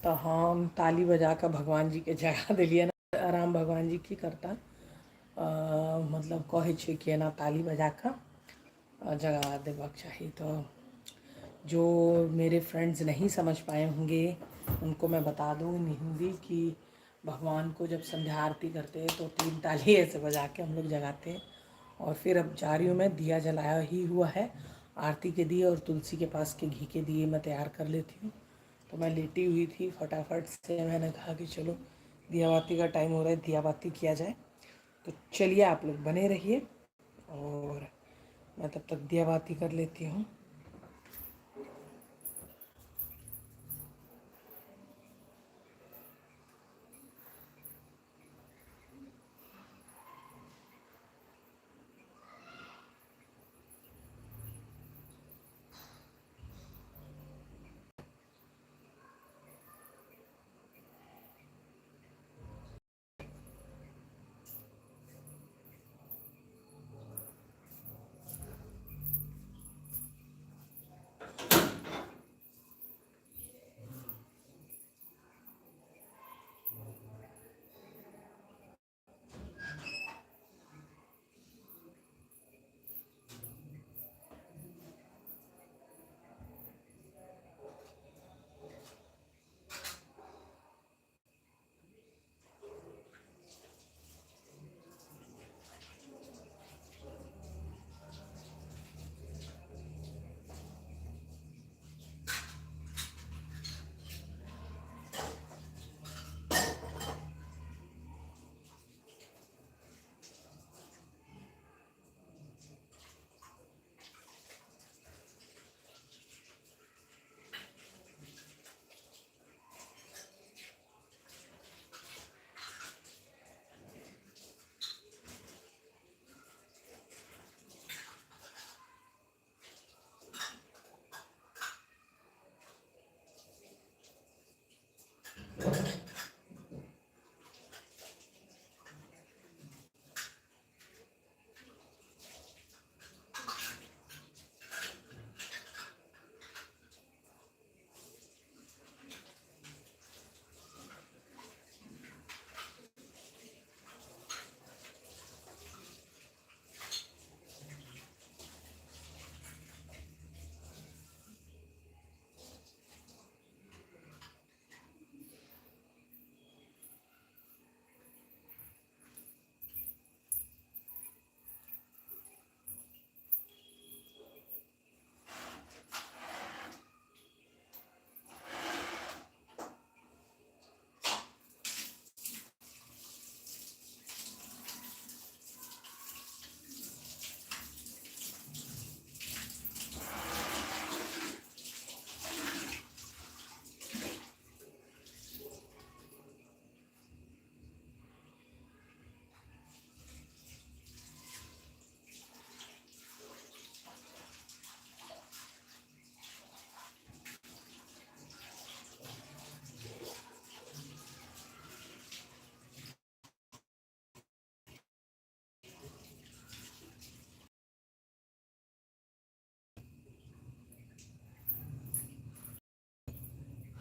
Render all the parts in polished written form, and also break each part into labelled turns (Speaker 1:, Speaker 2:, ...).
Speaker 1: तो हम ताली बजा कर भगवान जी के जगा दिलिए ना, आराम भगवान जी की करता। मतलब कहे छे कि ना ताली बजा कर जगा देबाक चाहिए। तो जो मेरे फ्रेंड्स नहीं समझ पाए होंगे उनको मैं बता दूँ इन हिंदी कि भगवान को जब संध्या आरती करते हैं तो 3 ताली ऐसे बजा के हम लोग जगाते हैं। और फिर अब जा रही हूँ, मैं दिया जलाया ही हुआ है, आरती के दिए और तुलसी के पास के घी के दिए मैं तैयार कर लेती हूँ। तो मैं लेटी हुई थी, फटाफट से मैंने कहा कि चलो दिया बाती का टाइम हो रहा है, दिया बाती किया जाए। तो चलिए आप लोग बने रहिए और मैं तब तक दिया बाती कर लेती हूँ।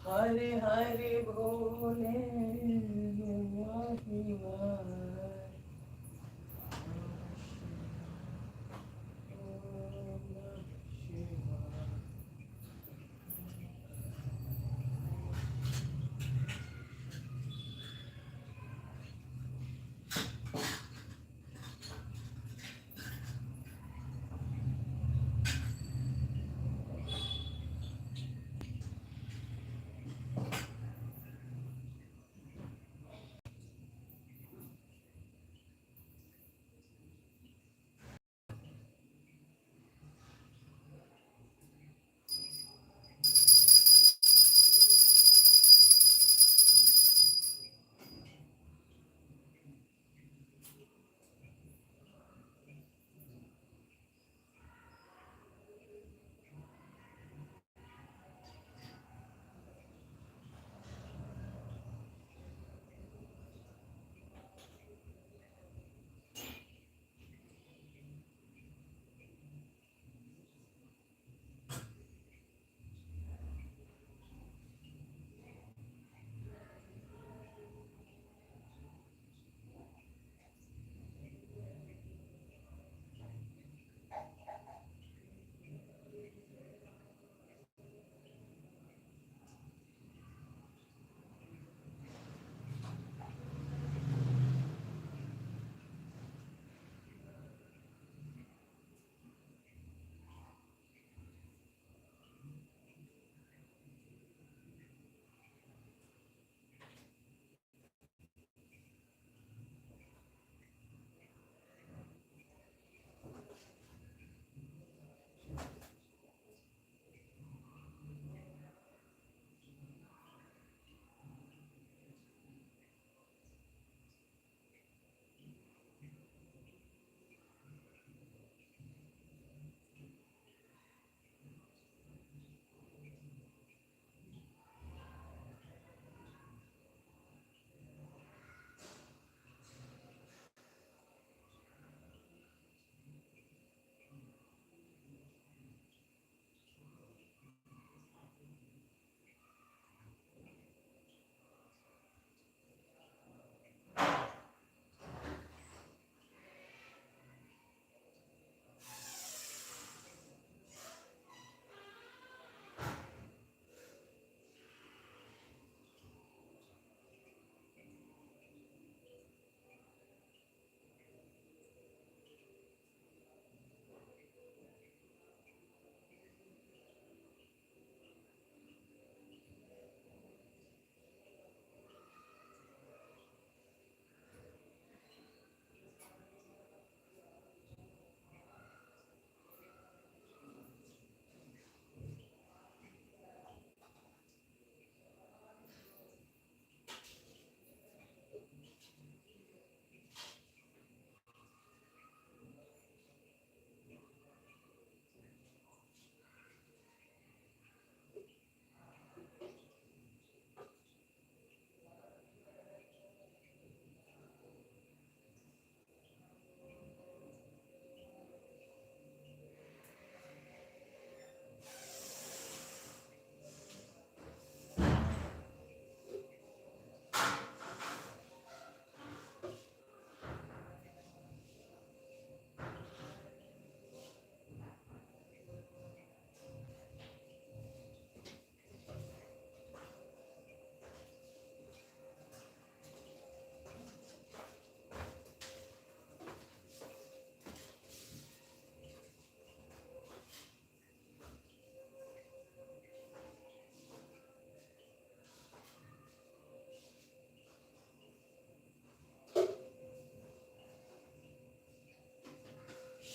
Speaker 1: हरे हरे भोले वाहि वाहि।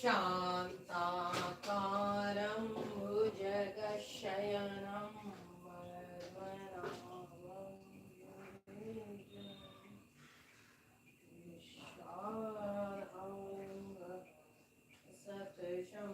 Speaker 1: शान्ताकारं भुजगशयनं विश्वाधारं सततं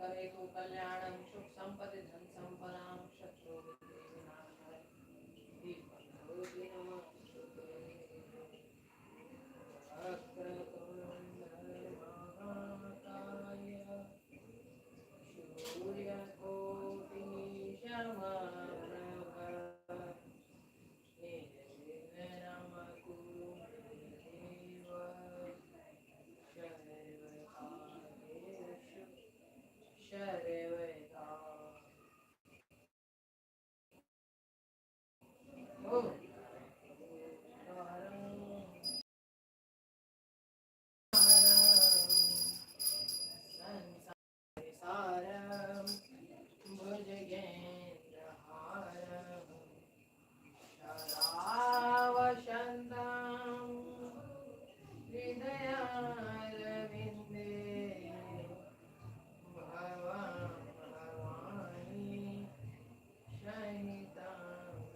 Speaker 1: करेतु कल्याणं सुख संपदि धन संपदां शत्रु विनाशाय दीपज्योति नमस्तुते वक्रतुण्ड महाकाय सूर्यकोटि समप्रभ निर्विघ्नं कुरु मे देव सर्वकार्येषु सर्वदा संसारं भुजगेन्द्रहारं सदा वसन्तं हृदयारविन्दे भवानी शयितां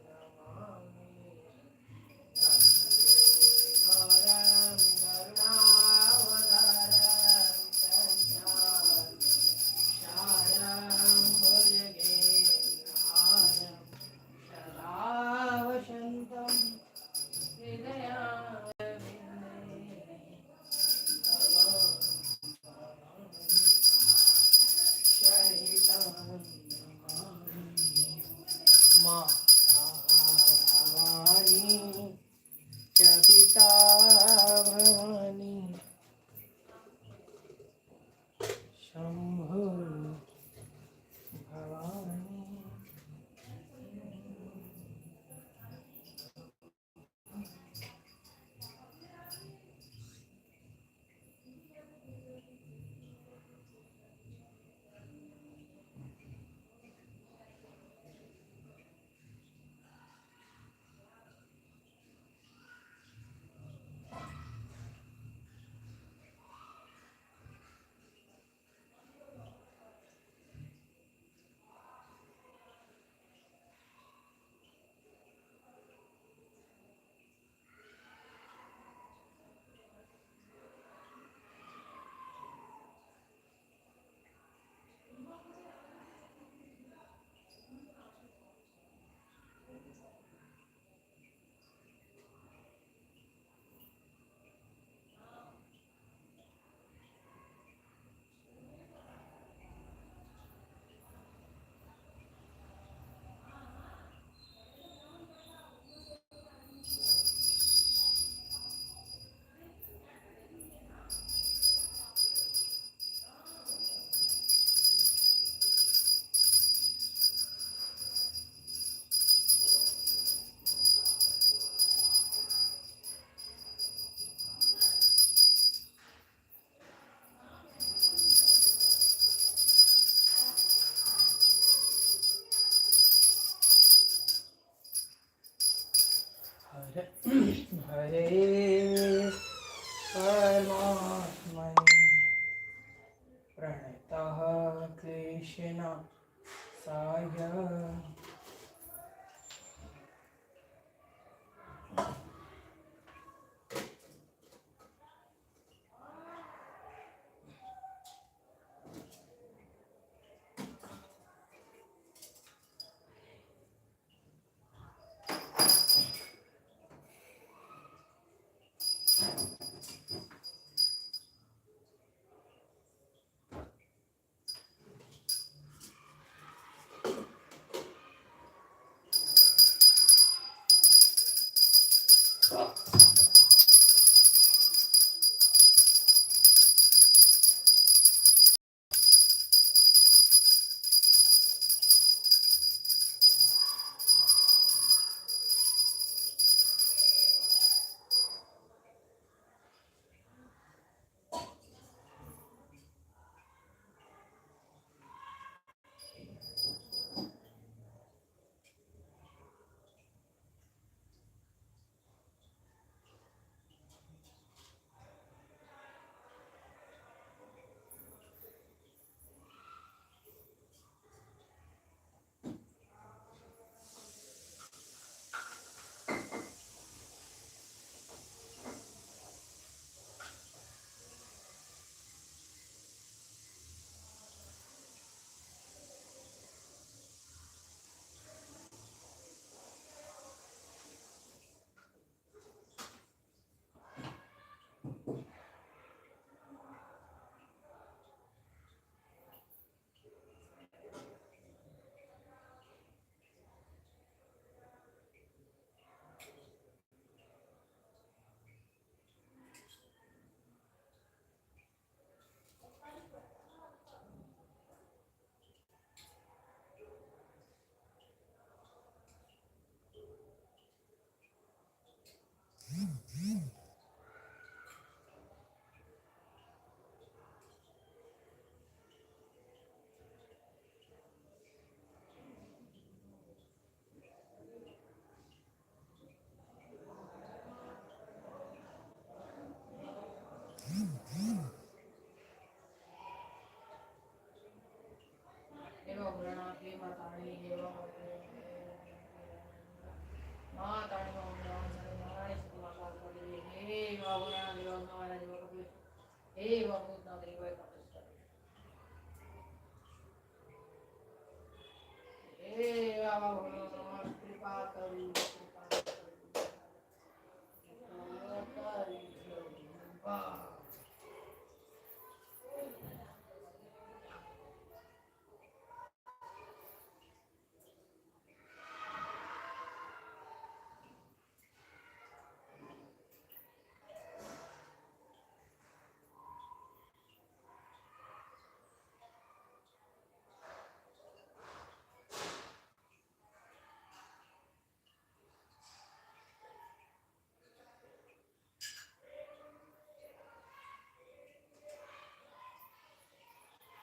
Speaker 1: नमामि कर्पूरगौरं करुणावतारं संसारसारं भुजगेन्द्रहारं सदा वसन्तं हृदयारविन्दे माता भवानी च पिता भवानी शंभु भवानी हरे परमात्मने प्रणतः क्लेशनाशाय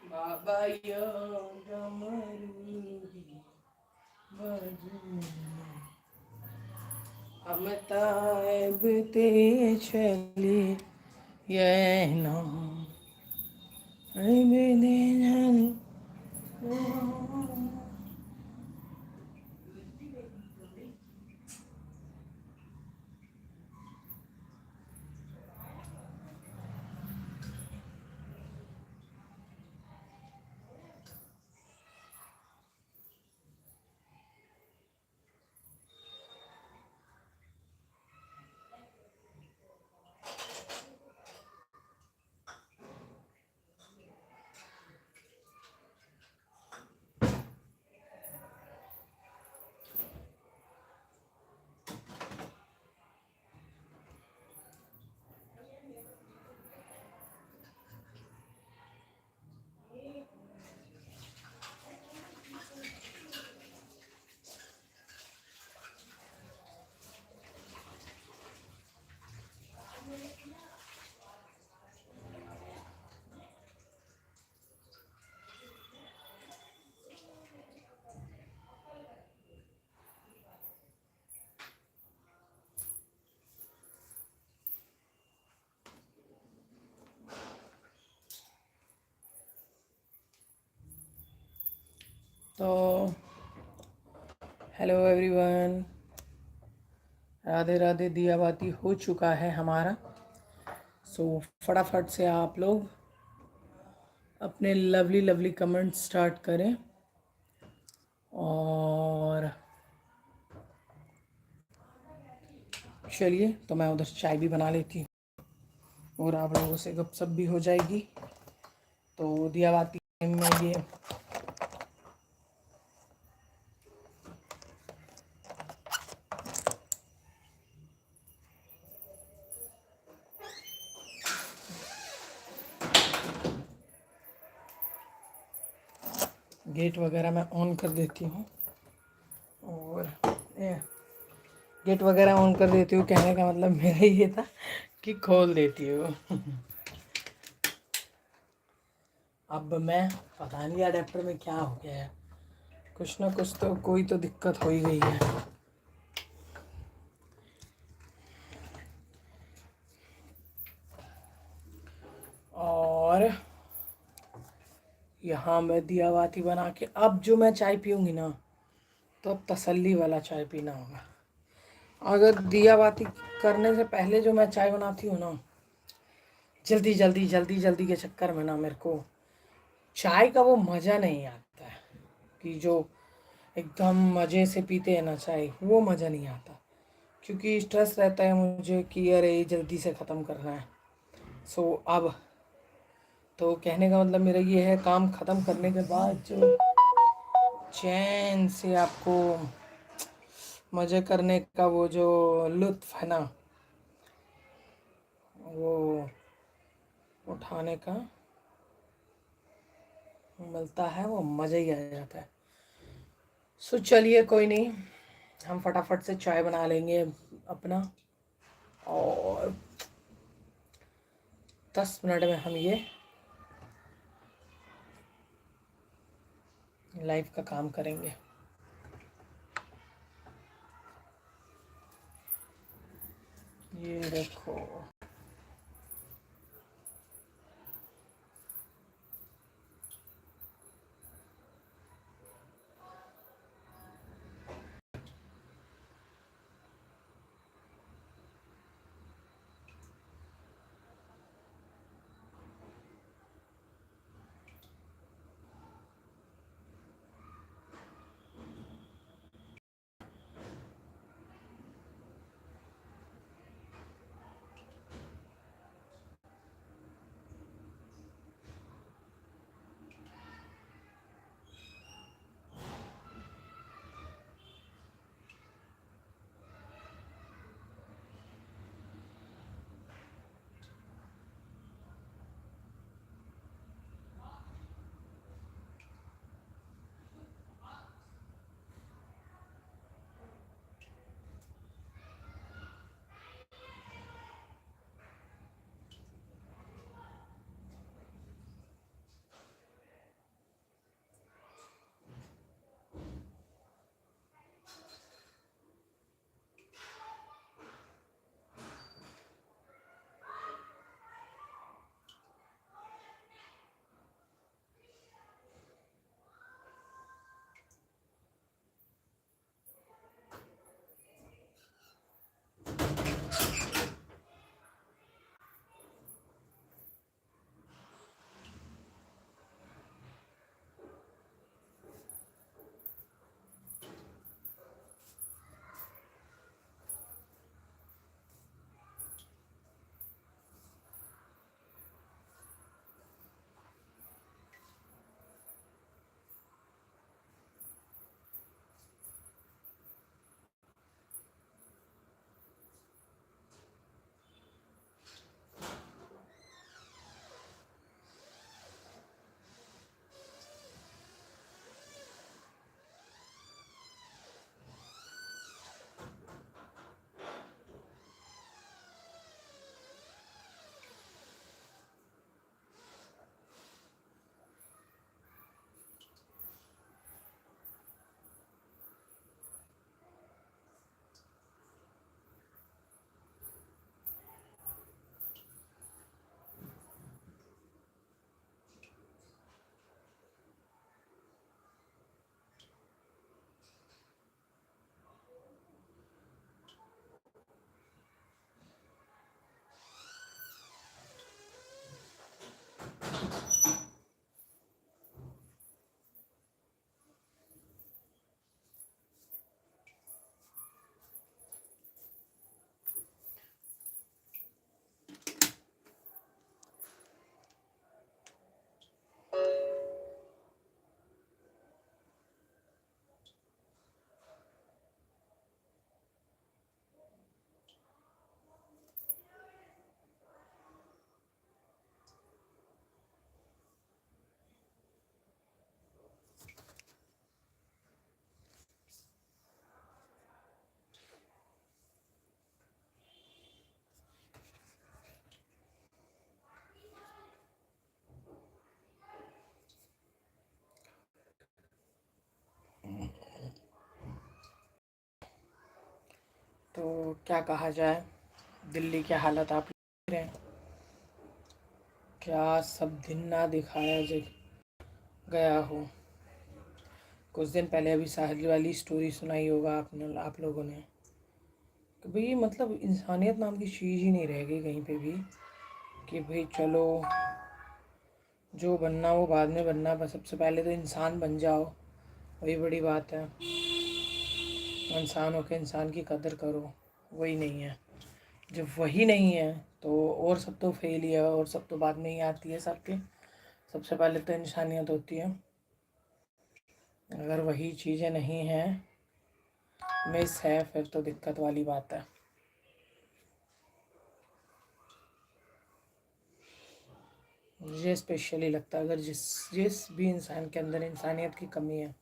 Speaker 1: बाबा यो डमरू बजू अमिताभ ते चली ये नाम तो हेलो एवरीवन, राधे राधे। दिया बाती हो चुका है हमारा। सो फटाफट से आप लोग अपने लवली लवली कमेंट स्टार्ट करें और चलिए, तो मैं उधर चाय भी बना लेती हूँ और आप लोगों से गपशप भी हो जाएगी। तो दिया बाती में ये गेट वगैरह मैं ऑन कर देती हूँ और गेट वगैरह ऑन कर देती हूँ। कहने का मतलब मेरा ये था कि खोल देती हूँ। अब मैं पता नहीं अडेप्टर में क्या हो गया है, कुछ ना कुछ तो कोई तो दिक्कत हो ही गई है। और यहाँ मैं दिया बाती बना के अब जो मैं चाय पीऊँगी ना, तो अब तसल्ली वाला चाय पीना होगा। अगर दिया बाती करने से पहले जो मैं चाय बनाती हूँ ना, जल्दी जल्दी जल्दी जल्दी के चक्कर में ना मेरे को चाय का वो मज़ा नहीं आता है कि जो एकदम मज़े से पीते हैं ना चाय, वो मज़ा नहीं आता। क्योंकि स्ट्रेस रहता है मुझे कि अरे जल्दी से ख़त्म करना है। सो अब तो कहने का मतलब मेरा ये है, काम ख़त्म करने के बाद जो चैन से आपको मज़े करने का वो जो लुत्फ़ है ना, वो उठाने का मिलता है, वो मज़ा ही आ जाता है। सो चलिए, कोई नहीं, हम फटाफट से चाय बना लेंगे अपना और 10 मिनट में हम ये लाइव का काम करेंगे। ये देखो, तो क्या कहा जाए, दिल्ली की हालत आप देख रहे हैं, क्या सब दिन ना दिखाया गया हो। कुछ दिन पहले अभी साहिल वाली स्टोरी सुनाई होगा आपने, आप लोगों ने, कि भाई मतलब इंसानियत नाम की चीज़ ही नहीं रह गई कहीं पे भी, कि भाई चलो जो बनना वो बाद में बनना, बस सबसे पहले तो इंसान बन जाओ, वही बड़ी बात है। इंसान होकर इंसान की कदर करो, वही नहीं है। जब वही नहीं है तो और सब तो फेल ही है, और सब तो बाद में ही आती है सबके। सबसे पहले तो इंसानियत होती है। अगर वही चीज़ें नहीं हैं, मिस है, फिर तो दिक्कत वाली बात है। मुझे स्पेशली लगता है अगर जिस जिस भी इंसान के अंदर इंसानियत की कमी है,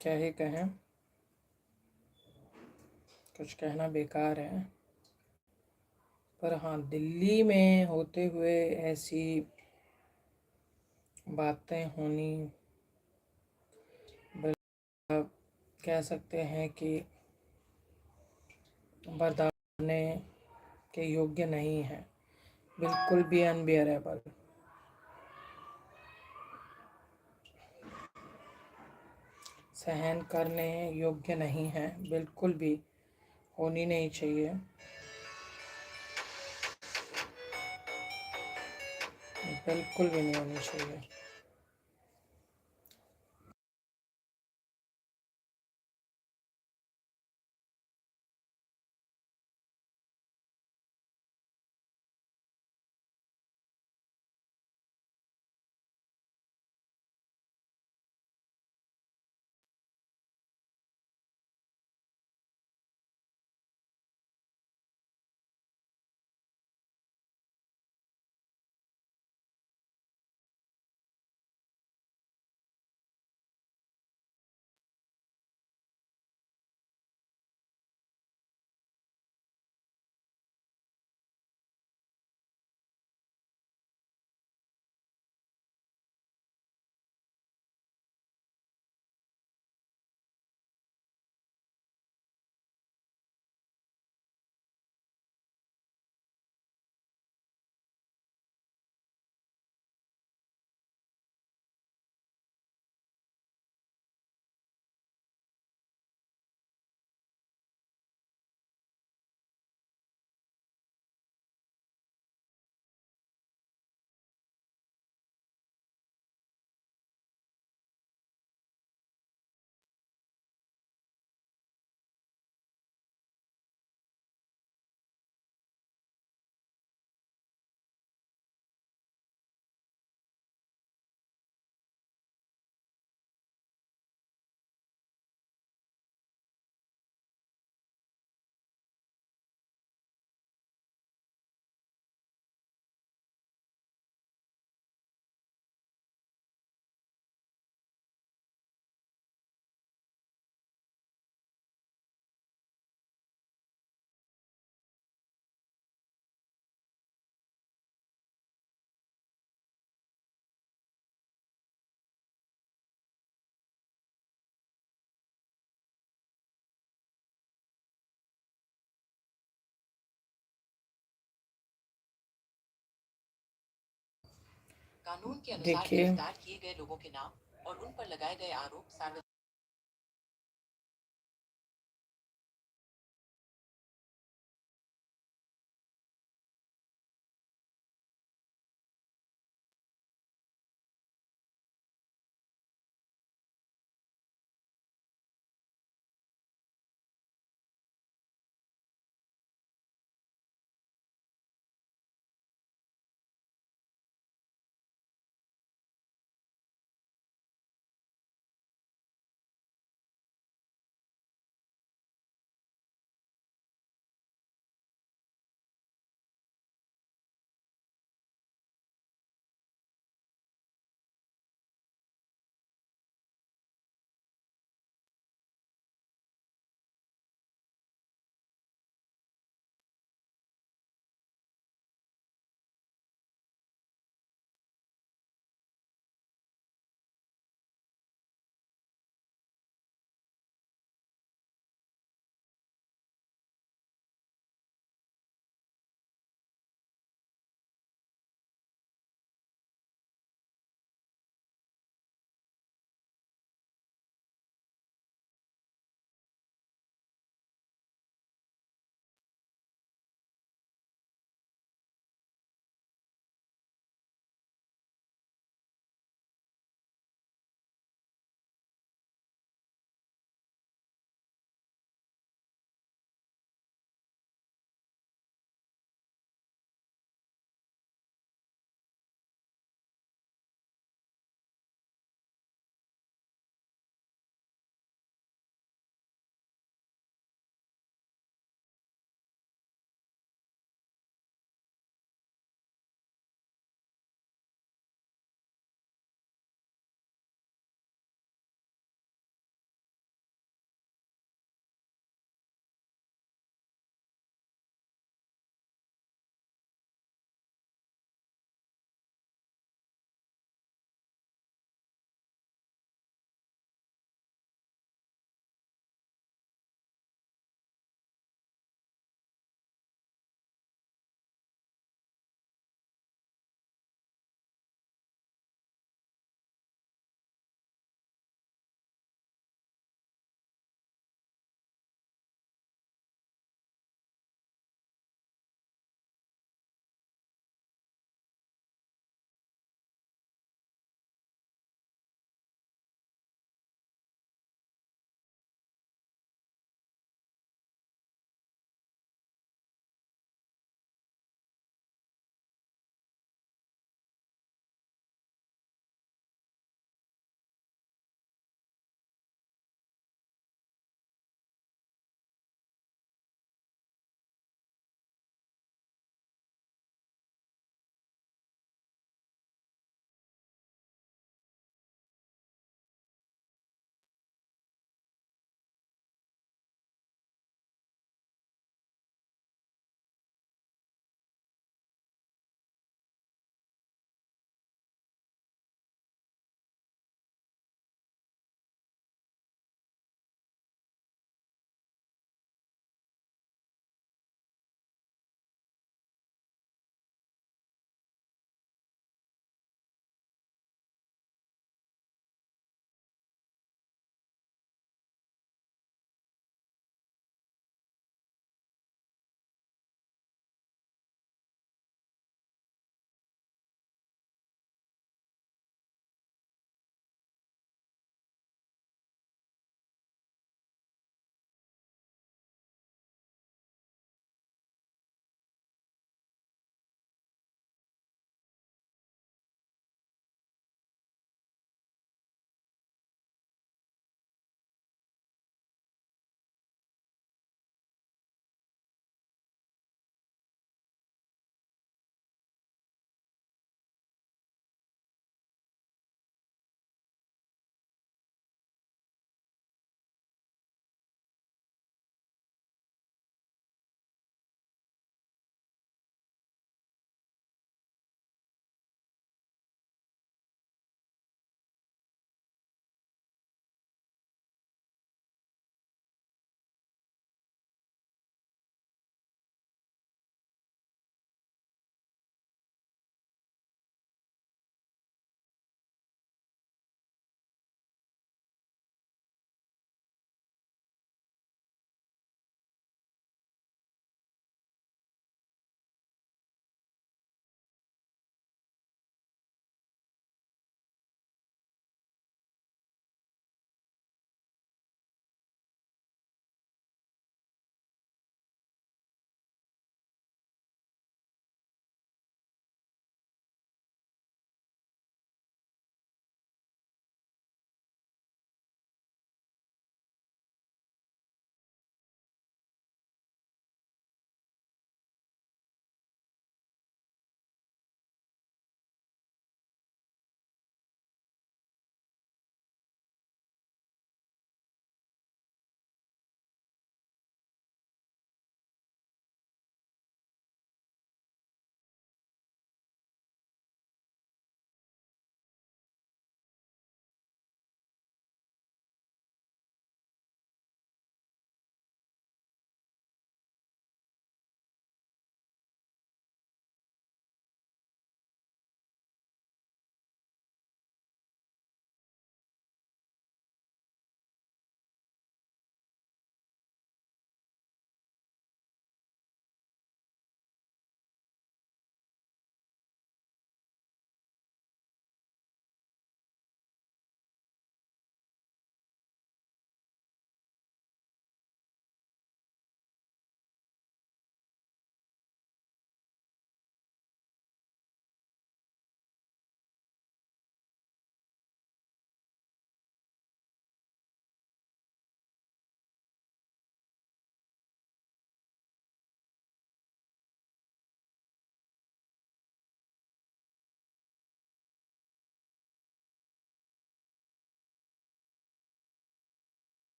Speaker 1: क्या ही कहें, कुछ कहना बेकार है। पर हाँ, दिल्ली में होते हुए ऐसी बातें होनी, कह सकते हैं कि बर्दाश्त करने के योग्य नहीं है, बिल्कुल भी अनबियरेबल। सहन करने योग्य नहीं है, बिल्कुल भी होनी नहीं चाहिए, बिल्कुल भी नहीं होनी चाहिए।
Speaker 2: कानून के अनुसार
Speaker 1: देखिए,
Speaker 2: गिरफ्तार किए गए लोगों के नाम और उन पर लगाए गए आरोप सार्वजनिक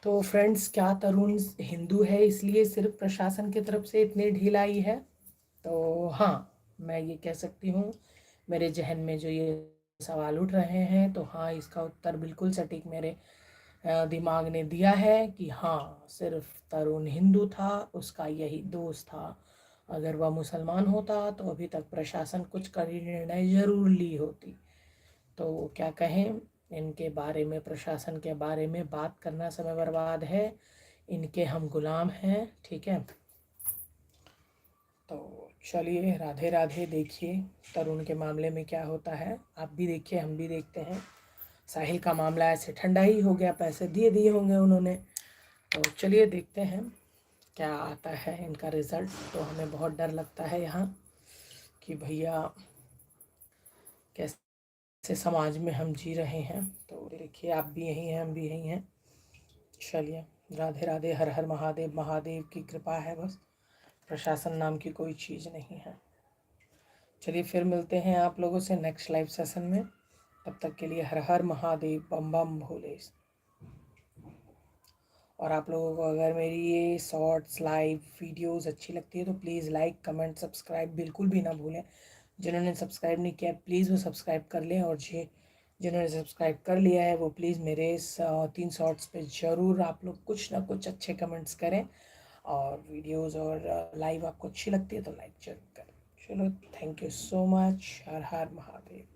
Speaker 1: तो फ्रेंड्स, क्या तरुण हिंदू है इसलिए सिर्फ प्रशासन की तरफ से इतनी ढील आई है? तो हाँ, मैं ये कह सकती हूँ, मेरे जहन में जो ये सवाल उठ रहे हैं, तो हाँ, इसका उत्तर बिल्कुल सटीक मेरे दिमाग ने दिया है कि हाँ, सिर्फ तरुण हिंदू था, उसका यही दोष था। अगर वह मुसलमान होता तो अभी तक प्रशासन कुछ कड़ी निर्णय जरूर ली होती। तो क्या कहें, इनके बारे में, प्रशासन के बारे में बात करना समय बर्बाद है, इनके हम गुलाम हैं, ठीक है। तो चलिए, राधे राधे। देखिए तरुण के मामले में क्या होता है, आप भी देखिए, हम भी देखते हैं। साहिल का मामला ऐसे ठंडा ही हो गया, पैसे दे दिए होंगे उन्होंने। तो चलिए देखते हैं क्या आता है इनका रिज़ल्ट। तो हमें बहुत डर लगता है यहाँ कि भैया कैसे समाज में हम जी रहे हैं। तो देखिए, आप भी यहीं हैं, हम भी यहीं हैं। चलिए, राधे राधे, हर हर महादेव। महादेव की कृपा है बस, प्रशासन नाम की कोई चीज़ नहीं है। चलिए, फिर मिलते हैं आप लोगों से नेक्स्ट लाइव सेशन में। तब तक के लिए हर हर महादेव, बम बम भोले। और आप लोगों को अगर मेरी ये शॉर्ट्स लाइव वीडियोस अच्छी लगती है तो प्लीज़ लाइक कमेंट सब्सक्राइब बिल्कुल भी ना भूलें। जिन्होंने सब्सक्राइब नहीं किया प्लीज़ वो सब्सक्राइब कर लें, और जिन्होंने सब्सक्राइब कर लिया है वो प्लीज़ मेरे इस 3 शॉर्ट्स पे ज़रूर आप लोग कुछ ना कुछ अच्छे कमेंट्स करें। और वीडियोस और लाइव आपको अच्छी लगती है तो लाइक जरूर करें। चलो, thank you so much. Her her Mahadev.